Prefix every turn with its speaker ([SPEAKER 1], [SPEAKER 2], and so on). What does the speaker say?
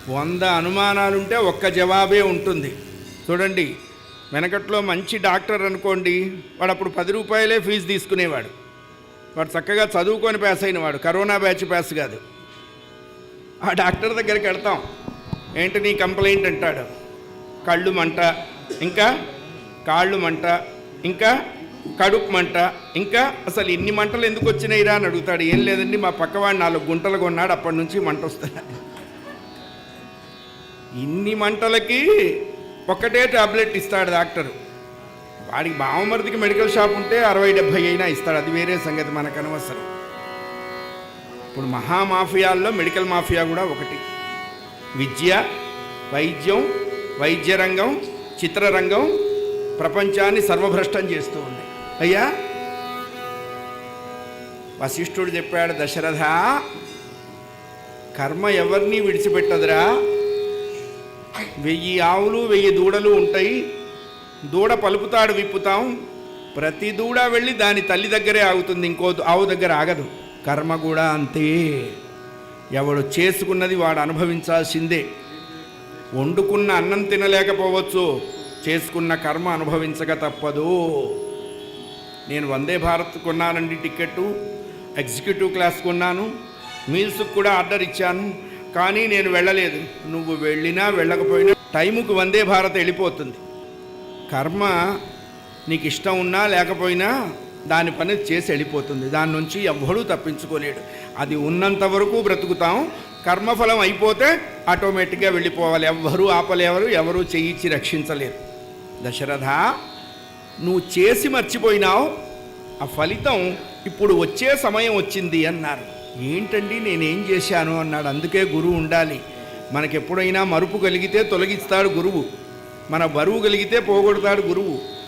[SPEAKER 1] 100 అనుమానాలుంటే ఒక్క జవాబే ఉంటుంది. చూడండి, వెనకట్లో మంచి డాక్టర్ అనుకోండి, వాడు అప్పుడు 10 రూపాయలే ఫీజు తీసుకునేవాడు. వాడు చక్కగా చదువుకొని పాస్ అయినవాడు, కరోనా బ్యాచ్ పాస్ కాదు. ఆ డాక్టర్ దగ్గరికి వెళ్తాం, ఏంటి నీ కంప్లైంట్ అంటాడు. కళ్ళు మంట, ఇంకా కాళ్ళు మంట, ఇంకా కడుపు మంట, ఇంకా అసలు ఇన్ని మంటలు ఎందుకు వచ్చినాయిరా అని అడుగుతాడు. ఏం లేదండి, మా పక్కవాడు 4 గుంటలు కొన్నాడు, అప్పటి నుంచి మంట వస్తుంది. ఇన్ని మంటలకి ఒక్కటే టాబ్లెట్ ఇస్తాడు డాక్టరు. వాడికి బావమరిదికి మెడికల్ షాప్ ఉంటే 60-70 అయినా ఇస్తాడు, అది వేరే సంగతి, మనకు అనవసరం. ఇప్పుడు మహామాఫియాల్లో మెడికల్ మాఫియా కూడా ఒకటి. విద్య, వైద్యం, వైద్య రంగం, చిత్రరంగం ప్రపంచాన్ని సర్వభ్రష్టం చేస్తూ ఉంది. అయ్యా, వశిష్ఠుడు చెప్పాడు, దశరథ, కర్మ ఎవరిని విడిచిపెట్టదురా. 1000 ఆవులు 1000 దూడలు ఉంటాయి. దూడ పలుపుతాడు, విప్పుతాం, ప్రతి దూడ వెళ్ళి దాని తల్లి దగ్గరే ఆగుతుంది, ఇంకో ఆవు దగ్గర ఆగదు. కర్మ కూడా అంతే. ఎవడు చేసుకున్నది వాడు అనుభవించాల్సిందే. వండుకున్న అన్నం తినలేకపోవచ్చు, చేసుకున్న కర్మ అనుభవించక తప్పదు. నేను Vande Bharat కొన్నానండి ticket, executive class కొన్నాను, మీల్స్కి కూడా ఆర్డర్ ఇచ్చాను, కానీ నేను వెళ్ళలేదు. నువ్వు వెళ్ళినా వెళ్ళకపోయినా టైముకు వందే భారత్ వెళ్ళిపోతుంది. కర్మ నీకు ఇష్టం ఉన్నా లేకపోయినా దాని పని చేసి వెళ్ళిపోతుంది. దాని నుంచి ఎవ్వడూ తప్పించుకోలేడు. అది ఉన్నంత వరకు బ్రతుకుతాం, కర్మఫలం అయిపోతే ఆటోమేటిక్గా వెళ్ళిపోవాలి. ఎవ్వరూ ఆపలేవరు, ఎవరూ చెయ్యిచ్చి రక్షించలేరు. దశరథ, నువ్వు చేసి మర్చిపోయినావు, ఆ ఫలితం ఇప్పుడు వచ్చే సమయం వచ్చింది అన్నారు. ఏంటండి నేనేం చేశాను అన్నాడు. అందుకే గురువు ఉండాలి. మనకెప్పుడైనా మరుపు కలిగితే తొలగిస్తాడు గురువు, మన బరువు కలిగితే పోగొడతాడు గురువు.